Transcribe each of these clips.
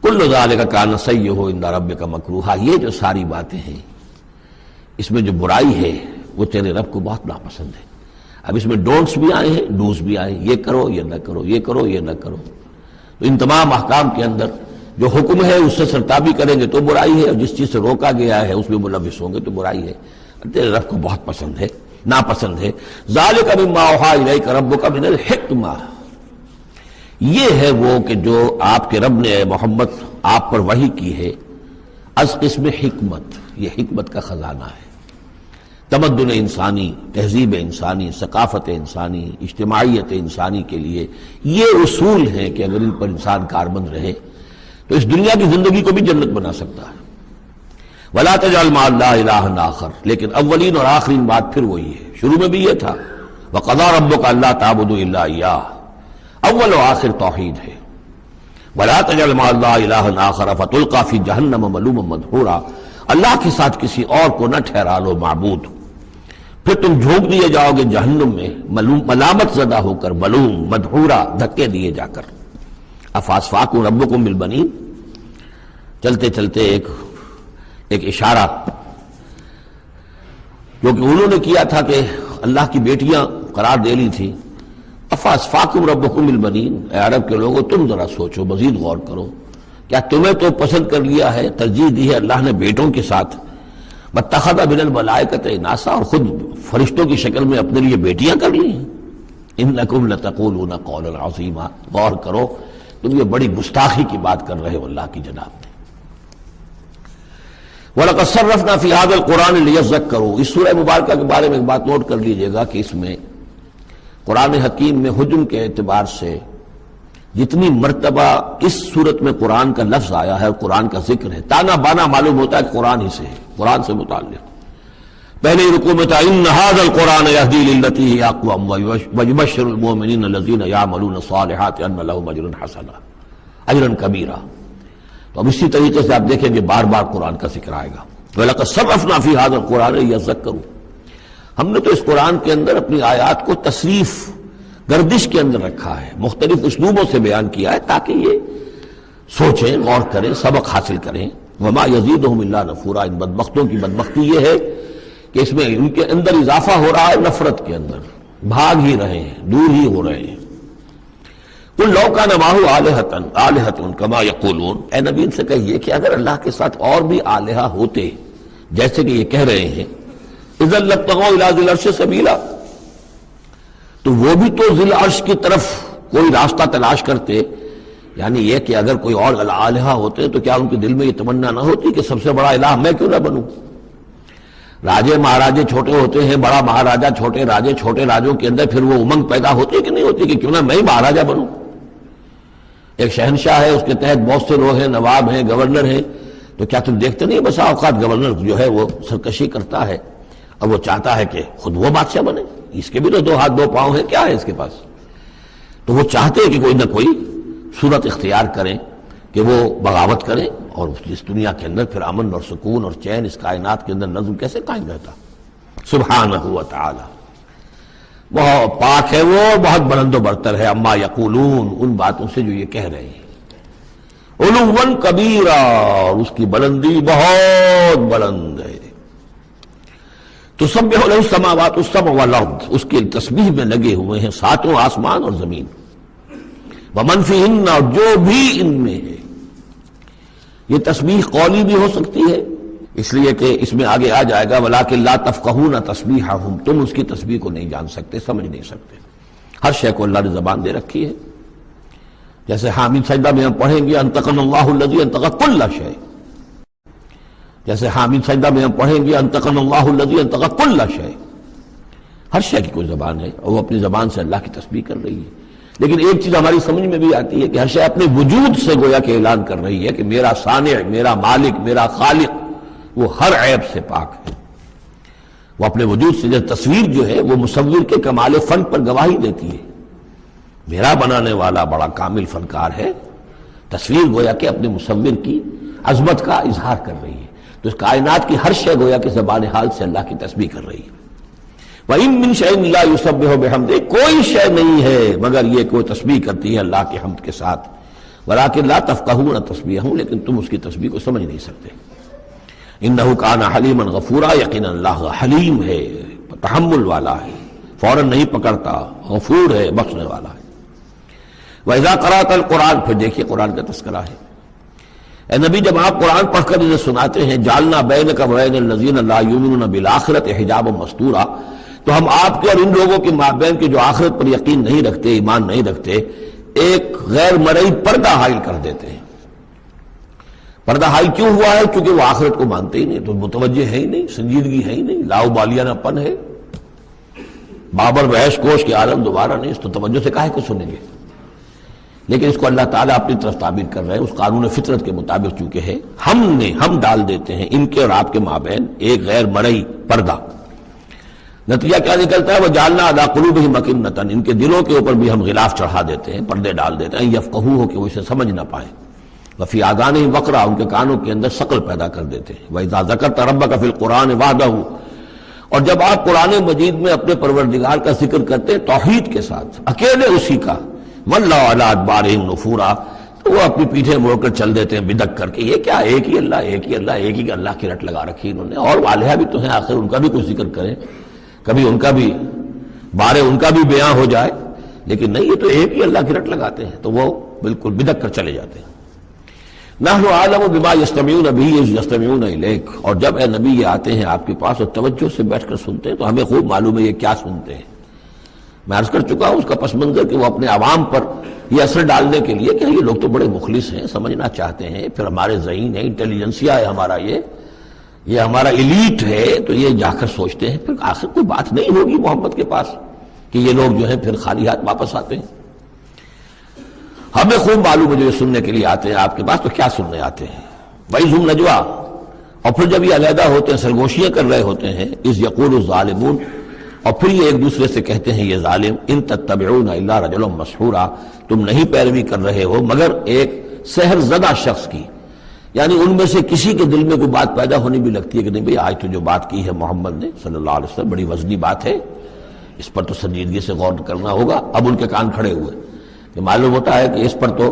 کل ذالک کان سیئہ عند ربک مکروہا، یہ جو ساری باتیں ہیں اس میں جو برائی ہے وہ تیرے رب کو بہت ناپسند ہے۔ اب اس میں ڈونٹس بھی آئے ہیں، ڈوز بھی آئے ہیں، یہ کرو یہ نہ کرو، یہ کرو یہ نہ کرو۔ تو ان تمام احکام کے اندر جو حکم ہے اس سے سرتابی کریں گے تو برائی ہے، اور جس چیز سے روکا گیا ہے اس میں ملوث ہوں گے تو برائی ہے، تیرے رب کو بہت پسند ہے، ناپسند ہے۔ ذالک مما اوحی الیک ربک من الحکمہ، یہ ہے وہ کہ جو آپ کے رب نے اے محمد آپ پر وحی کی ہے از قسم حکمت، یہ حکمت کا خزانہ ہے۔ تمدن انسانی، تہذیب انسانی، ثقافت انسانی، اجتماعیت انسانی کے لیے یہ اصول ہیں کہ اگر ان پر انسان کاربند رہے تو اس دنیا کی زندگی کو بھی جنت بنا سکتا ہے۔ وَلَا تَجْعَلْ مَعَ اللَّهِ إِلَٰهًا آخَرَ، لیکن اولین اور آخرین بات پھر وہی ہے، شروع میں بھی یہ تھا وَقَضَىٰ رَبُّكَ أَلَّا تَعْبُدُوا إِلَّا إِيَّاهُ، اول و آخر توحید ہے۔ وَلَا تَجْعَلْ مَعَ اللَّهِ إِلَٰهًا آخَرَ فَتُلْقَىٰ فِي جَهَنَّمَ مَلُومًا مَدْحُورًا، اللہ کے ساتھ کسی اور کو نہ ٹھہرا لو معبود، پھر تم جھونک دیے جاؤ گے جہنم میں ملامت زدہ ہو کر، ملوم مدحورا، دھکے دیے جا کر۔ افاسفاکم ربکم بالبنین، چلتے چلتے ایک اشارہ جو کہ انہوں نے کیا تھا کہ اللہ کی بیٹیاں قرار دے لی تھی۔ افاسفاکم ربکم بالبنین، اے عرب کے لوگوں تم ذرا سوچو، مزید غور کرو، کیا تمہیں تو پسند کر لیا ہے، ترجیح دی ہے اللہ نے بیٹوں کے ساتھ، واتخذ من الملائکۃ اناسا، اور خود فرشتوں کی شکل میں اپنے لیے بیٹیاں کر لی ہیں۔ انکم لتقولون قولا عظیما، غور کرو تم یہ بڑی گستاخی کی بات کر رہے ہو اللہ کی جناب میں۔ وَلَقَدْ صَرَّفْنَا فِي هَذَا الْقُرْآنِ لِيَذَّكَّرُوا، اس سورہ مبارکہ کے بارے میں ایک بات نوٹ کر لیجئے گا کہ اس میں قرآن حکیم میں حجم کے اعتبار سے جتنی مرتبہ اس صورت میں قرآن کا لفظ آیا ہے اور قرآن کا ذکر ہے، تانا بانا معلوم ہوتا ہے کہ قرآن ہی سے ہے، قرآن سے متعلق۔ پہلے رکوع میں تھا ان ھذا القرآن یہدی للتی ہی اقوم ویبشر المؤمنین الذین یعملون الصالحات ان لهم اجرا حسنا، اجرا کبیرا۔ تو اب اسی طریقے سے آپ دیکھیں گے بار بار قرآن کا ذکر آئے گا۔ وَلَقَدْ صَرَّفْنَا فِي هَذَا الْقُرْآنِ لِيَذَّكَّرُوا، ہم نے تو اس قرآن کے اندر اپنی آیات کو تصریف گردش کے اندر رکھا ہے، مختلف اسلوبوں سے بیان کیا ہے تاکہ یہ سوچیں، غور کریں، سبق حاصل کریں۔ وَمَا يَزِيدُهُمْ إِلَّا نُفُورًا، ان بدبختوں کی بدبختی یہ ہے کہ اس میں ان کے اندر اضافہ ہو رہا ہے نفرت کے اندر، بھاگ ہی رہے ہیں، دور ہی ہو رہے ہیں۔ قُلْ لَوْ كَانَ مَعَهُ آلِهَةٌ كَمَا يَقُولُونَ، اے نبی ان سے کہیے کہ اگر اللہ کے ساتھ اور بھی آلہہ ہوتے جیسے کہ یہ کہہ رہے ہیں، اِذًا لَابْتَغَوْا إِلَىٰ ذِي الْعَرْشِ سَبِيلًا، تو وہ بھی تو ذی العرش کی طرف کوئی راستہ تلاش کرتے۔ یعنی یہ کہ اگر کوئی اور آلہہ ہوتے تو کیا ان کے دل میں یہ تمنا نہ ہوتی کہ سب سے بڑا الہ میں کیوں نہ بنوں؟ راجے مہاراجے چھوٹے ہوتے ہیں، بڑا مہاراجا چھوٹے راجے، چھوٹے راجوں کے اندر پھر وہ امنگ پیدا ہوتی ہے کہ نہیں ہوتی کہ کیوں نہ میں ہی مہاراجا بنوں؟ ایک شہنشاہ ہے، اس کے تحت بہت سے لوگ ہیں، نواب ہیں، گورنر ہیں، تو کیا تم دیکھتے نہیں بسا اوقات گورنر جو ہے وہ سرکشی کرتا ہے اور وہ چاہتا ہے کہ خود وہ بادشاہ بنے، اس کے بھی تو دو ہاتھ دو پاؤں ہیں، کیا ہے اس کے پاس؟ تو وہ چاہتے ہیں کہ کوئی نہ کوئی صورت اختیار کریں کہ وہ بغاوت کریں، اور اس دنیا کے اندر پھر امن اور سکون اور چین اس کائنات کے اندر نظم کیسے قائم رہتا؟ سبحانہ و تعالی، بہت پاک ہے وہ، بہت بلند و برتر ہے، اما یقولون، ان باتوں سے جو یہ کہہ رہے ہیں، علوا کبیرا، اور اس کی بلندی بہت بلند ہے۔ تسبح له السماوات السبع والارض، اس کی تسبیح میں لگے ہوئے ہیں ساتوں آسمان اور زمین، ومن فیہن، اور جو بھی ان میں ہے۔ یہ تسبیح قولی بھی ہو سکتی ہے، اس لیے کہ اس میں آگے آ جائے گا وَلَٰكِن لَا تَفْقَهُونَ تَسْبِيحَهُمْ، تم اس کی تسبیح کو نہیں جان سکتے، سمجھ نہیں سکتے۔ ہر شے کو اللہ نے زبان دے رکھی ہے، جیسے حامد سجدہ میں ہم پڑھیں گے انطقنا اللہ الذی انطق کل شیء، جیسے حامد سجدہ میں ہم پڑھیں گے انطقنا اللہ الذی انطق کل شیء، ہر شے کی کوئی زبان ہے اور وہ اپنی زبان سے اللہ کی تسبیح کر رہی ہے۔ لیکن ایک چیز ہماری سمجھ میں بھی آتی ہے کہ ہر شے اپنے وجود سے گویا کہ اعلان کر رہی ہے کہ میرا صانع، میرا مالک، میرا خالق وہ ہر عیب سے پاک ہے، وہ اپنے وجود سے۔ جیسے تصویر جو ہے وہ مصور کے کمال فن پر گواہی دیتی ہے، میرا بنانے والا بڑا کامل فنکار ہے، تصویر گویا کہ اپنے مصور کی عظمت کا اظہار کر رہی ہے۔ تو اس کائنات کی ہر شے گویا کہ زبان حال سے اللہ کی تسبیح کر رہی ہے۔ وَإِن مِّن شَيْءٍ لَّا يُسَبِّحُ بِحَمْدِهِ، کوئی شے نہیں ہے مگر یہ کوئی تسبیح کرتی ہے اللہ کے حمد کے ساتھ۔ ولکن لا تفقہون تسبیحہم، لیکن تم اس کی تسبیح کو سمجھ نہیں سکتے۔ انہ کان حلیما غفورا، یقینا اللہ حلیم ہے، تحمل والا ہے، فوراً نہیں پکڑتا، غفور ہے، بخشنے والا ہے۔ وَإِذَا قَرَأْتَ الْقُرْآنَ، پھر دیکھیے قرآن کا تذکرہ ہے۔ اے نبی جب آپ قرآن پڑھ کر انہیں سناتے ہیں جعلنا بینک وبین الذین لا یؤمنون بالآخرۃ حجابا مستورا، تو ہم آپ کے اور ان لوگوں کے مابین کے جو آخرت پر یقین نہیں رکھتے، ایمان نہیں رکھتے، ایک غیر مرئی پردہ حائل کر دیتے ہیں۔ پردہ حائل کیوں ہوا ہے؟ کیونکہ وہ آخرت کو مانتے ہی نہیں، تو متوجہ ہے ہی نہیں، سنجیدگی ہے ہی نہیں، لاؤبالیانہ پن ہے، بابر بحث کوش کے عالم دوبارہ نہیں، اس تو توجہ سے کاہے کو سنیں گے؟ لیکن اس کو اللہ تعالیٰ اپنی طرف تعبیر کر رہے ہیں، اس قانون فطرت کے مطابق چونکہ ہے، ہم ڈال دیتے ہیں ان کے اور آپ کے مابین ایک غیر مرئی پردہ۔ نتیجہ کیا نکلتا ہے؟ وَجَعَلْنَا عَلَىٰ قُلُوبِهِمْ أَكِنَّةً، ان کے دلوں کے اوپر بھی ہم غلاف چڑھا دیتے ہیں، پردے ڈال دیتے ہیں، یفقہوہ، کہ وہ اسے سمجھ نہ پائیں، وفی آذانہم وقرا، ان کے کانوں کے اندر ثقل پیدا کر دیتے ہیں۔ وَإِذَا ذَكَرْتَ رَبَّكَ فِي الْقُرْآنِ وَحْدَهُ، اور جب آپ قرآن مجید میں اپنے پروردگار کا ذکر کرتے ہیں توحید کے ساتھ، اکیلے اسی کا، وَلَّوْا عَلَىٰ أَدْبَارِهِمْ نُفُورًا، تو وہ اپنی پیٹھیں موڑ کر چل دیتے ہیں بدک کر کے، یہ کیا، ایک ہی اللہ، ایک ہی اللہ، ایک ہی اللہ کی رٹ لگا رکھی انہوں نے، اور الہہ بھی تو ہیں، آخر ان کا بھی کچھ ذکر کریں، کبھی ان کا بھی بارے ان کا بھی بیان ہو جائے، لیکن نہیں، یہ تو ایک ہی اللہ کی رٹ لگاتے ہیں، تو وہ بالکل بدک کر چلے جاتے ہیں۔ نحن اعلم بما یستمعون به اذ یستمعون الیک، اور جب اے نبی یہ آتے ہیں آپ کے پاس اور توجہ سے بیٹھ کر سنتے ہیں تو ہمیں خوب معلوم ہے یہ کیا سنتے ہیں۔ میں عرض کر چکا ہوں اس کا پس منظر کہ وہ اپنے عوام پر یہ اثر ڈالنے کے لیے کہ یہ لوگ تو بڑے مخلص ہیں، سمجھنا چاہتے ہیں، پھر ہمارے ذہین ہے، انٹیلیجنسیا ہے ہمارا، یہ ہمارا ایلیٹ ہے، تو یہ جا کر سوچتے ہیں پھر آخر کوئی بات نہیں ہوگی محمد کے پاس کہ یہ لوگ جو ہیں پھر خالی ہاتھ واپس آتے ہیں۔ ہمیں خوب معلوم ہے جو یہ سننے کے لیے آتے ہیں آپ کے پاس تو کیا سننے آتے ہیں۔ وَإِذْ هُمْ نَجْوَىٰ، اور پھر جب یہ علیحدہ ہوتے ہیں، سرگوشیاں کر رہے ہوتے ہیں، اِذْ يَقُولُ الظَّالِمُونَ، اور پھر یہ ایک دوسرے سے کہتے ہیں یہ ظالم، اِن تَتَّبِعُونَ إِلَّا رَجُلًا مَسْحُورًا، تم نہیں پیروی کر رہے ہو مگر ایک سحر زدہ شخص کی، یعنی ان میں سے کسی کے دل میں کوئی بات پیدا ہونی بھی لگتی ہے کہ نہیں بھئی آج تو جو بات کی ہے محمد نے صلی اللہ علیہ وسلم بڑی وزنی بات ہے، اس پر تو سنجیدگی سے غور کرنا ہوگا۔ اب ان کے کان کھڑے ہوئے کہ معلوم ہوتا ہے کہ اس پر تو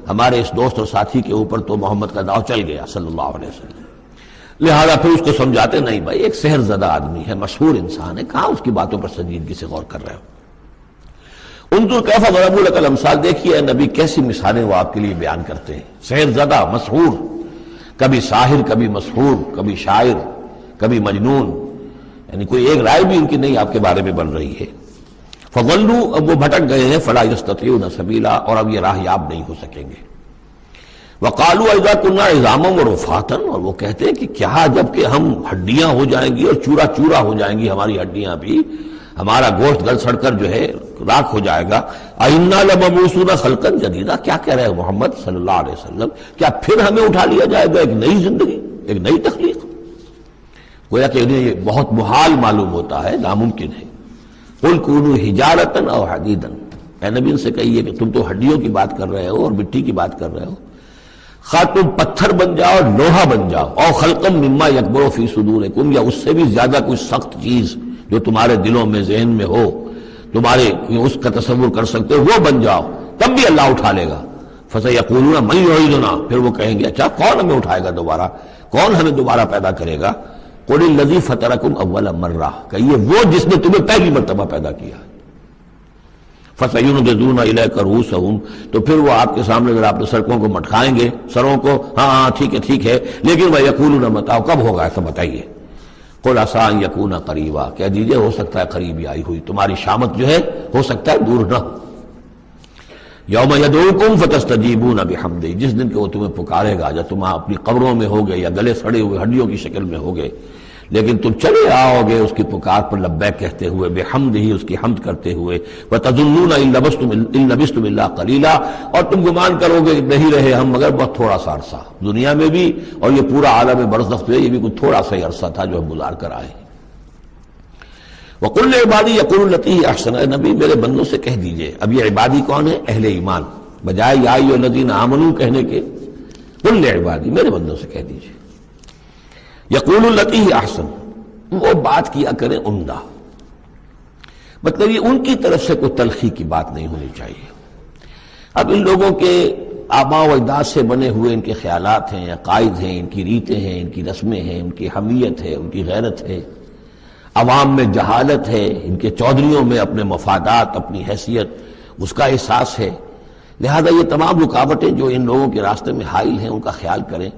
ہمارے اس دوست اور ساتھی کے اوپر تو محمد کا داؤ چل گیا صلی اللہ علیہ وسلم، لہذا پھر اس کو سمجھاتے نہیں بھائی ایک سحر زدہ آدمی ہے، مشہور انسان ہے، کہاں اس کی باتوں پر سنجیدگی سے غور کر رہے ہو۔ انظر کیف ضربوا لک الامثال، دیکھیے اے نبی کیسی مثالیں وہ آپ کے لیے بیان کرتے ہیں، سحر زدہ، مسحور، کبھی ساحر، کبھی مسحور، کبھی شاعر، کبھی مجنون، یعنی کوئی ایک رائے بھی ان کی نہیں آپ کے بارے میں بن رہی ہے۔ فضلوا، اب وہ بھٹک گئے ہیں، فلا یستطیعون سبیلا، اور اب یہ راہ یاب نہیں ہو سکیں گے۔ وقالوا اذا كنا عظاما ورفاتا، اور وہ کہتے ہیں کہ کیا جب کہ ہم ہڈیاں ہو جائیں گی اور چورا چورا ہو جائیں گی ہماری ہڈیاں بھی، ہمارا گوشت گل سڑ کر جو ہے راکھ ہو جائے گا، انا لمبعوثون خلقا جدیدا، کیا کہہ رہے ہیں محمد صلی اللہ علیہ وسلم، کیا پھر ہمیں اٹھا لیا جائے گا ایک نئی زندگی، ایک نئی تخلیق؟ گویا کہ انہیں یہ بہت محال معلوم ہوتا ہے، ناممکن ہے۔ قل کونوا حجارۃ او حدیدا، اے نبی ان سے کہیے کہ تم تو ہڈیوں کی بات کر رہے ہو اور مٹی کی بات کر رہے ہو، خواہ تم پتھر بن جاؤ، لوہا بن جاؤ، او خلقا مما یکبر فی صدورکم، یا اس سے بھی زیادہ کوئی سخت چیز جو تمہارے دلوں میں ذہن میں ہو، تمہارے اس کا تصور کر سکتے ہو، وہ بن جاؤ، تب بھی اللہ اٹھا لے گا۔ فسیقولون من یعیدنا، پھر وہ کہیں گے اچھا کون ہمیں اٹھائے گا دوبارہ، کون ہمیں دوبارہ پیدا کرے گا؟ قل الذی فطرکم اول مرہ، کہیے وہ جس نے تمہیں پہلی مرتبہ پیدا کیا۔ فَسَيُنْغِضُونَ إِلَيْكَ رُؤُوسَهُمْ، تو پھر وہ آپ کے سامنے اگر آپ نے سڑکوں کو مٹکائیں گے، سروں کو، ہاں ٹھیک ہے، لیکن وَيَقُولُونَ مَتَىٰ، کب ہوگا ایسا بتائیے؟ قُلْ عَسَىٰ أَن يَكُونَ قَرِيبًا، کہہ دیجئے ہو سکتا ہے قریب آئی ہوئی تمہاری شامت جو ہے ہو سکتا ہے دور نہ ہو۔ یوم یدعوکم فتستجیبون بحمدہ، جس دن کہ وہ تمہیں پکارے گا جب تم اپنی قبروں میں ہوگے یا گلے سڑے ہوئے ہڈیوں کی شکل میں ہوگے، لیکن تم چلے آؤ گے اس کی پکار پر لبیک کہتے ہوئے، بحمدہ، اس کی حمد کرتے ہوئے، وتظنون ان لبثتم الا قلیلا، اور تم گمان کرو گے کہ نہیں رہے ہم مگر بہت تھوڑا سا عرصہ دنیا میں بھی، اور یہ پورا عالم برزخ جو ہے یہ بھی کوئی تھوڑا سا ہی عرصہ تھا جو ہم گزار کر آئے۔ وَقُلْ لِعِبَادِي يَقُولُوا الَّتِي هِيَ أَحْسَنُ، اے نبی میرے بندوں سے کہہ دیجئے، اب یہ عبادی کون ہے؟ اہل ایمان، بجائے یا ایھا الذین آمنوا کہنے کے قُلْ لِعِبَادِي، میرے بندوں سے کہہ دیجئے، یقولوا الَّتِی هِیَ أَحْسَنُ، وہ بات کیا کریں عمدہ، مطلب یہ ان کی طرف سے کوئی تلخی کی بات نہیں ہونی چاہیے۔ اب ان لوگوں کے آباء و اجداد سے بنے ہوئے ان کے خیالات ہیں، عقائد ہیں، ان کی ریتیں ہیں، ان کی رسمیں ہیں، ان کی حمیت ہے، ان کی غیرت ہے، عوام میں جہالت ہے، ان کے چودھریوں میں اپنے مفادات، اپنی حیثیت، اس کا احساس ہے۔ لہذا یہ تمام رکاوٹیں جو ان لوگوں کے راستے میں حائل ہیں ان کا خیال کریں،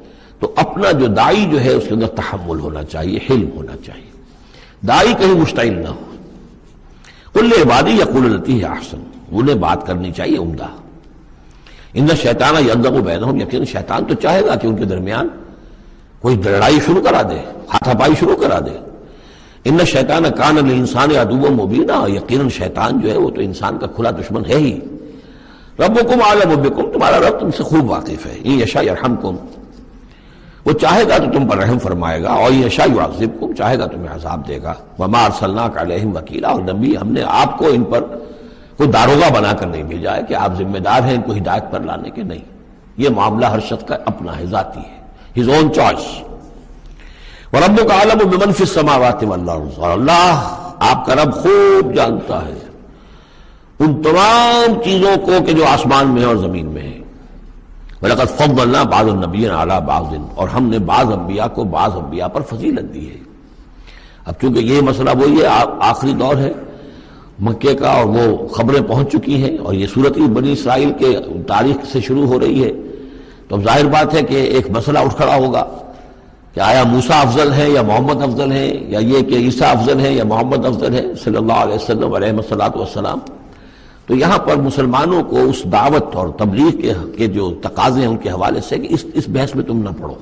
تو اپنا جو داعی جو ہے اس کے اندر تحمل ہونا چاہیے، حلم ہونا چاہیے، داعی کہیں مشتعل نہ ہو۔ قل لعبادی یقولوا التی ہی احسن، انہیں بات کرنی چاہیے عمدہ۔ ان الشیطان یلدغ بینہم، یقین شیطان تو چاہے گا کہ ان کے درمیان کوئی لڑائی شروع کرا دے، ہاتھا پائی شروع کرا دے۔ ان الشیطان کان للانسان عدوا مبینا، یقیناً شیطان جو ہے وہ تو انسان کا کھلا دشمن ہے ہی۔ ربکم اعلم بکم، تمہارا رب تم سے خوب واقف ہے۔ ان یشاء یرحمکم، وہ چاہے گا تو تم پر رحم فرمائے گا، اور یشاء یعذبکم، چاہے گا تمہیں عذاب دے گا۔ وما ارسلناک علیہم وکیلا، اور نبی ہم نے آپ کو ان پر کوئی داروغہ بنا کر نہیں بھیجا ہے کہ آپ ذمہ دار ہیں ان کو ہدایت پر لانے کے، نہیں۔ یہ معاملہ ہر شخص کا اپنا ہے، ذاتی ہے، ہز اون چوائس۔ وَرَبُّكَ أَعْلَمُ بِمَنْ فِي السَّمَاوَاتِ وَالْأَرْضِ، اور اللہ آپ کا رب خوب جانتا ہے ان تمام چیزوں کو کہ جو آسمان میں ہے اور زمین میں ہے۔ وَلَقَدْ فَضَّلْنَا بَعْضَ النَّبِيِّينَ عَلَىٰ بَعْضٍ، اور ہم نے بعض انبیاء کو بعض انبیاء پر فضیلت دی ہے۔ اب چونکہ یہ مسئلہ وہی ہے، آخری دور ہے مکے کا، اور وہ خبریں پہنچ چکی ہیں، اور یہ صورت بنی اسرائیل کے تاریخ سے شروع ہو رہی ہے، تو اب ظاہر بات ہے کہ ایک مسئلہ اٹھ کھڑا ہوگا کہ آیا موسیٰ افضل ہے یا محمد افضل ہے، یا یہ کہ عیسیٰ افضل ہے یا محمد افضل ہے صلی اللہ علیہ وسلم علیہ الصلوۃ والسلام۔ تو یہاں پر مسلمانوں کو اس دعوت اور تبلیغ کے جو تقاضے ہیں ان کے حوالے سے کہ اس بحث میں تم نہ پڑو۔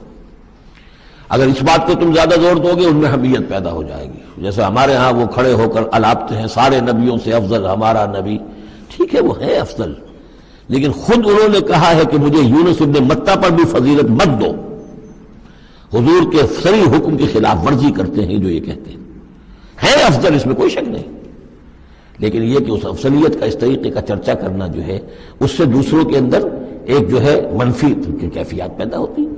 اگر اس بات کو تم زیادہ زور دو گے ان میں حمیت پیدا ہو جائے گی، جیسے ہمارے ہاں وہ کھڑے ہو کر الاپتے ہیں سارے نبیوں سے افضل ہمارا نبی۔ ٹھیک ہے، وہ ہے افضل، لیکن خود انہوں نے کہا ہے کہ مجھے یونس ابن متہ پر بھی فضیلت مت دو۔ حضور کے صریح حکم کی خلاف ورزی کرتے ہیں جو یہ کہتے ہیں، ہے افضل، اس میں کوئی شک نہیں، لیکن یہ کہ اس افضلیت کا اس طریقے کا چرچا کرنا جو ہے اس سے دوسروں کے اندر ایک جو ہے منفی کیفیات پیدا ہوتی ہیں۔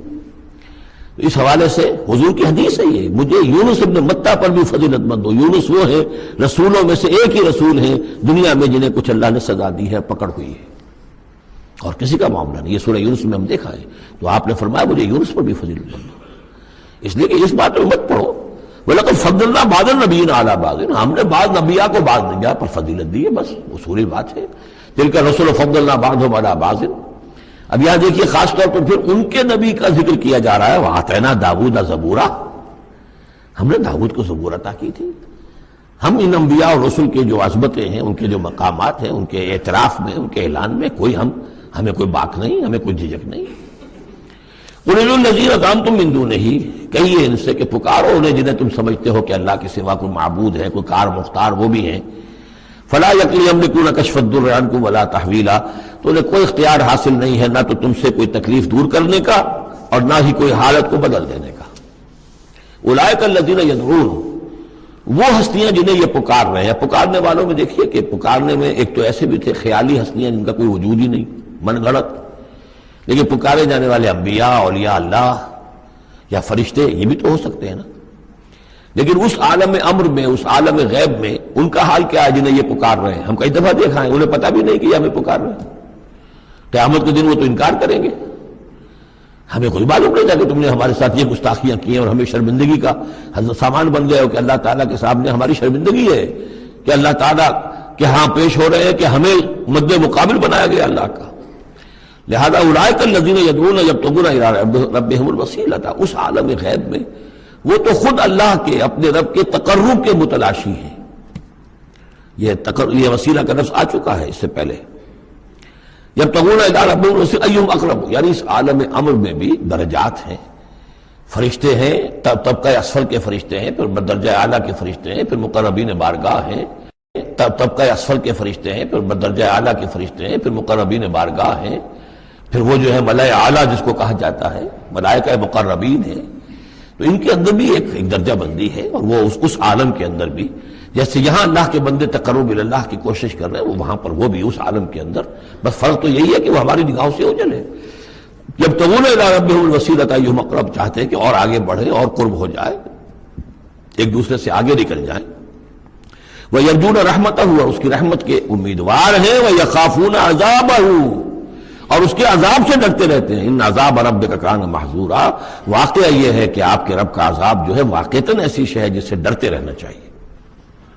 اس حوالے سے حضور کی حدیث ہے یہ، مجھے یونس ابن متہ پر بھی فضیلت مند ہو۔ یونس وہ ہے رسولوں میں سے ایک ہی رسول ہیں دنیا میں جنہیں کچھ اللہ نے سزا دی ہے، پکڑ ہوئی ہے، اور کسی کا معاملہ نہیں۔ یہ سورہ یونس میں ہم دیکھا ہے، تو آپ نے فرمایا مجھے یونس پر بھی فضیلت مند ہو، اس لیے کہ اس بات میں مت پڑھو۔ وَلَقَدْ فَضَّلْنَا بَعْضَ النَّبِيِّينَ عَلَىٰ بَعْضٍ، ہم نے بعض نبیاء کو بعض نبیاء پر فضیلت دی ہے، بس اصولی بات ہے۔ تِلْكَ الرُّسُلُ فَضَّلْنَا بَعْضَهُمْ عَلَىٰ بَعْضٍ۔ اب یہاں دیکھیے خاص طور پر پھر ان کے نبی کا ذکر کیا جا رہا ہے، وَآتَيْنَا دَاوُودَ زَبُورًا، ہم نے داؤد کو زبور عطا کی تھی۔ ہم ان انبیاء اور رسل کے جو عظمتیں ہیں، ان کے جو مقامات ہیں، ان کے اعتراف میں، ان کے اعلان میں ہمیں کوئی باک نہیں، ہمیں کوئی جھجک نہیں۔ قُلِ ادْعُوا الَّذِينَ زَعَمْتُم مِّن دُونِهِ، کہیے ان سے کہ پکارو انہیں جنہیں تم سمجھتے ہو کہ اللہ کے سوا کوئی معبود ہے، کوئی کار مختار وہ بھی ہیں۔ فَلَا يَمْلِكُونَ كَشْفَ الضُّرِّ عَنكُمْ وَلَا تَحْوِيلًا، تو انہیں کوئی اختیار حاصل نہیں ہے نہ تو تم سے کوئی تکلیف دور کرنے کا اور نہ ہی کوئی حالت کو بدل دینے کا۔ اولئک الذین یدعون، وہ ہستیاں جنہیں یہ پکار رہے ہیں۔ پکارنے والوں میں دیکھیے کہ پکارنے میں ایک تو ایسے بھی تھے خیالی ہستیاں جن کا کوئی وجود ہی نہیں، من گھڑت، لیکن پکارے جانے والے انبیاء، اولیاء اللہ یا فرشتے یہ بھی تو ہو سکتے ہیں نا۔ لیکن اس عالم امر میں، اس عالم غیب میں ان کا حال کیا ہے جنہیں یہ پکار رہے ہیں؟ ہم کئی دفعہ دیکھا ہے انہیں پتہ بھی نہیں کہ یہ ہمیں پکار رہے ہیں۔ قیامت کے دن وہ تو انکار کریں گے، ہمیں کوئی معلوم نہیں تھا کہ تم نے ہمارے ساتھ یہ گستاخیاں کی ہیں اور ہمیں شرمندگی کا سامان بن گئے ہو کہ اللہ تعالیٰ کے سامنے ہماری شرمندگی ہے کہ اللہ تعالیٰ کے ہاں پیش ہو رہے ہیں کہ ہمیں مد مقابل بنایا گیا اللہ کا۔ لہذا اولئک الذین یدعون یبتغون الی ربہم الوسیلۃ، اس عالم غیب میں وہ تو خود اللہ کے، اپنے رب کے تقرب کے متلاشی ہیں۔ یہ وسیلہ کا لفظ آ چکا ہے اس سے پہلے۔ یبتغون الی ربہم الوسیلۃ ایہم اقرب، یعنی اس عالم امر میں بھی درجات ہیں، فرشتے ہیں، طبقہ اسفل کے فرشتے ہیں، پھر درجہ اعلیٰ کے فرشتے ہیں، پھر مقربین بارگاہ ہیں، طبقہ اسفل کے فرشتے ہیں، پھر درجہ اعلیٰ کے فرشتے ہیں، پھر مقربین بارگاہ ہیں، پھر وہ جو ہے ملائے اعلیٰ جس کو کہا جاتا ہے، ملائکہ مقربین ہیں۔ تو ان کے اندر بھی ایک درجہ بندی ہے، اور وہ اس عالم کے اندر بھی جیسے یہاں اللہ کے بندے تقرب اللہ کی کوشش کر رہے ہیں، وہ وہاں پر وہ بھی اس عالم کے اندر، بس فرق تو یہی ہے کہ وہ ہماری نگاہوں سے اوجھل ہے۔ جب تغون الی ربہم الوسیلۃ ایہم اقرب، چاہتے ہیں کہ اور آگے بڑھے اور قرب ہو جائے، ایک دوسرے سے آگے نکل جائیں۔ وَيَرْجُونَ رَحْمَتَهُ، اور اس کی رحمت کے امیدوار ہیں، وَيَخَافُونَ عَذَابَهُ، اور اس کے عذاب سے ڈرتے رہتے ہیں. ان عذاب ربک کان محذورا. واقعہ یہ ہے کہ آپ کے رب کا عذاب جو ہے واقعتاً ایسی شے ہے جس سے ڈرتے رہنا چاہیے.